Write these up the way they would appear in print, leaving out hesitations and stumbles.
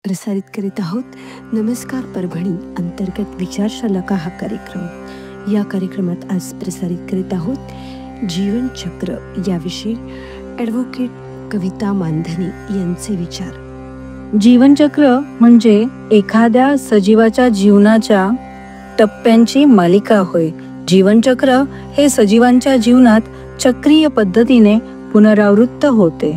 प्रसारित करीत आहोत. नमस्कार परभणी अंतर्गत विचारशलाका हा कार्यक्रम. या कार्यक्रमात आज प्रसारित करीत आहोत जीवनचक्र याविषयी ॲडव्होकेट कविता मानधनी यांचे विचार. जीवनचक्र म्हणजे एखाद्या सजीवाच्या जीवनाच्या टप्प्यांची मालिका होय. जीवनचक्र हे सजीवांच्या जीवनात चक्रीय पद्धतीने पुनरावृत्त होते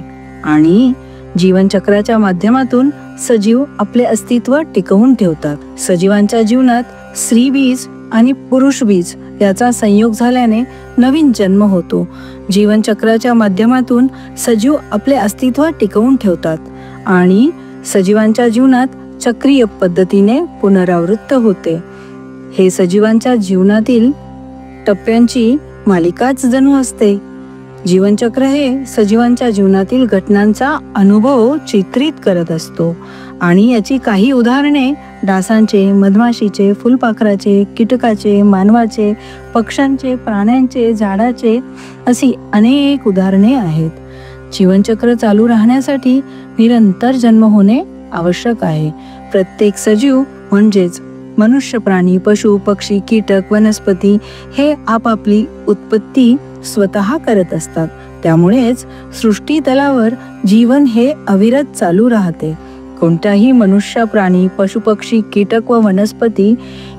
आणि जीवनचक्राच्या माध्यमातून सजीव आपले अस्तित्व टिकवून ठेवतात. सजीवांच्या जीवनात स्त्री बीज आणि पुरुष बीज याचा संयोग झाल्याने नवीन जन्म होतो. जीवनचक्राच्या माध्यमातून सजीव आपले अस्तित्व टिकवून ठेवतात आणि सजीवांच्या जीवनात चक्रीय पद्धतीने पुनरावृत्त होते. हे सजीवांच्या जीवनातील टप्प्यांची मालिकाच जणू असते. जीवनचक्र हे सजीवांच्या जीवनातील घटनांचा अनुभव चित्रित करत असतो आणि याची काही उदाहरणे डासांचे, मधमाशीचे, फुलपाखराचे, कीटकाचे, मानवाचे, पक्ष्यांचे, प्राण्यांचे, झाडाचे अशी अनेक उदाहरणे आहेत. जीवनचक्र चालू राहण्यासाठी निरंतर जन्म होणे आवश्यक आहे. प्रत्येक सजीव म्हणजेच मनुष्य, प्राणी, पशु, पक्षी, कीटक, वनस्पती हे आपापली उत्पत्ती स्वतः करत असतात. त्यामुळेच सृष्टी तलावर जीवन हे अविरत चालू राहते. कोणत्याही मनुष्य, प्राणी, पशुपक्षी, कीटक व वनस्पती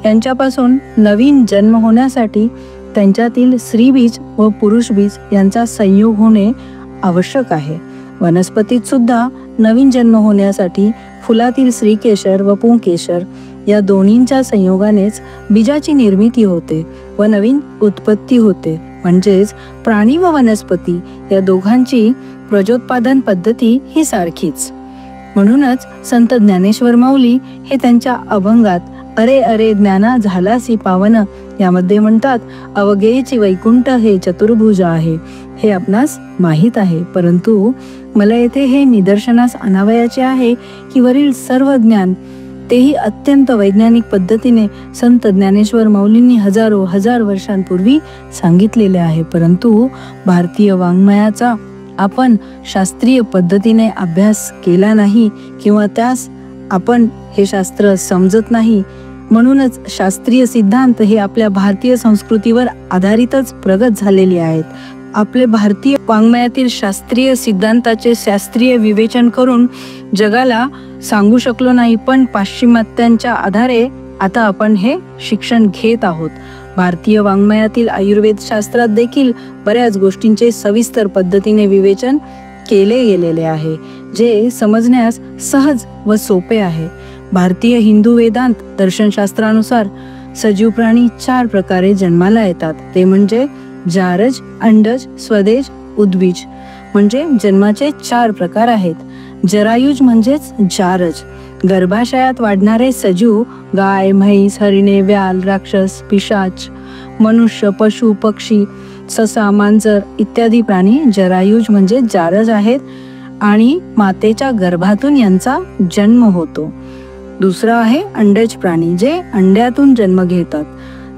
यांच्यापासून नवीन जन्म होण्यासाठी त्यांच्यातील स्त्रीबीज व पुरुषबीज यांचा संयोग होणे आवश्यक आहे. वनस्पतीत सुद्धा नवीन जन्म होण्यासाठी फुलातील स्त्रीकेशर व पुंकेशर या दोन्हींच्या संयोगानेच बीजाची निर्मिती होते व नवीन उत्पत्ती होते. म्हणजेच प्राणी व वनस्पती या दोघांची प्रजोत्पादन पद्धती ही सारखीच. म्हणूनच संत ज्ञानेश्वर माऊली हे त्यांच्या अभंगात अरे अरे ज्ञाना झालासी पावन यामध्ये म्हणतात, अवघेची वैकुंठ हे चतुर्भुज आहे. हे आपणास माहीत आहे, परंतु मला येथे हे निदर्शनास आणावयाचे आहे की वरील सर्व ज्ञान तेही अत्यंत वैज्ञानिक पद्धतीने संत ज्ञानेश्वर माऊलींनी हजार वर्षांपूर्वी सांगितलेले आहे. परंतु भारतीय वाङ्मयाचा आपण शास्त्रीय पद्धतीने अभ्यास केला नाही किंवा त्यास आपण हे शास्त्र समजत नाही. म्हणूनच शास्त्रीय सिद्धांत हे आपल्या भारतीय संस्कृतीवर आधारितच प्रगत झालेले आहेत. आपले भारतीय वाङ्मयातील शास्त्रीय सिद्धांताचे शास्त्रीय विवेचन करून जगाला सांगू शकलो नाही, पण पाश्चिमात्यांच्या आधारे आता आपण हे शिक्षण घेत आहोत. भारतीय वाङ्मयातील आयुर्वेद शास्त्रात देखील बऱ्याच गोष्टींचे सविस्तर पद्धतीने विवेचन केले गेलेले आहे, जे समजण्यास सहज व सोपे आहे. भारतीय हिंदू वेदांत दर्शनशास्त्रानुसार सजीव प्राणी 4 प्रकारे जन्माला येतात. ते म्हणजे जारज, अंडज, स्वदेज, उद्बीज. म्हणजे जन्माचे 4 प्रकार आहेत. जरायुज म्हणजेच जारज, गर्भाशयात वाढणारे सजीव, गाय, म्हैस, हरिणे, व्याल, राक्षस, पिशाच, मनुष्य, पशु, पक्षी, ससा, मांजर इत्यादी प्राणी जरायुज म्हणजे जारज आहेत आणि मातेच्या गर्भातून यांचा जन्म होतो. दुसरा आहे अंडज प्राणी, जे अंड्यातून जन्म घेतात,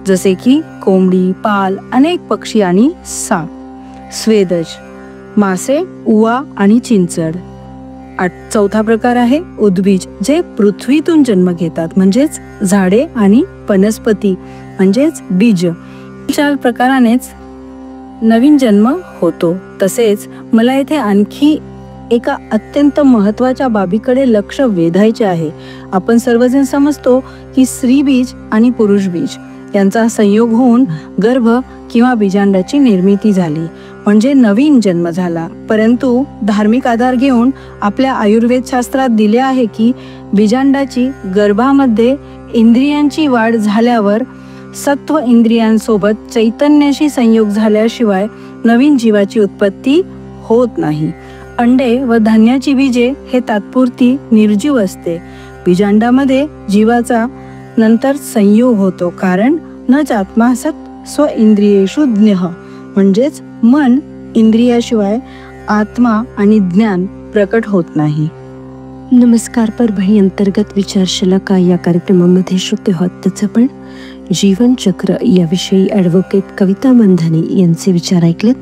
जसे की कोंबडी, पाल, अनेक पक्षी आणि साप. स्वेदज, मासे, उवा आणि चिंचड. चौथा प्रकार आहे उद्बीज, जे पृथ्वीतून जन्म घेतात, म्हणजेच झाडे आणि वनस्पती म्हणजेच बीज. 4 प्रकारानेच नवीन जन्म होतो. तसेच मला येथे आणखी एका अत्यंत महत्वाच्या बाबीकडे लक्ष वेधायचे आहे. आपण सर्वजण समजतो की स्त्री बीज आणि पुरुष बीज यांचा संयोग होऊन गर्भ किंवा बीजांडाची निर्मिती झाली, म्हणजे नवीन जन्म झाला. परंतु धार्मिक आधार घेऊन आपल्या आयुर्वेद शास्त्रात दिले आहे की बीजांडाची गर्भामध्ये इंद्रियांची वाढ झाल्यावर सत्व इंद्रियांसोबत चैतन्याशी संयोग झाल्याशिवाय नवीन जीवाची उत्पत्ती होत नाही. अंडे व धान्याची बीजे हे तात्पुरती निर्जीव असते. बीजांडामध्ये जीवाचा नंतर संयोग होतो, कारण न चात्मा सत् स्व इंद्रियेषु ज्ञः, म्हणजेच मन इंद्रियाशिवाय आत्मा आणि ज्ञान प्रकट होत नाही. नमस्कार परभणी अंतर्गत विचारशलाका या कार्यक्रमामध्ये श्रोते आहोत. त्याचं पण जीवनचक्र याविषयी ॲडव्होकेट कविता मानधनी यांचे विचार ऐकलेत.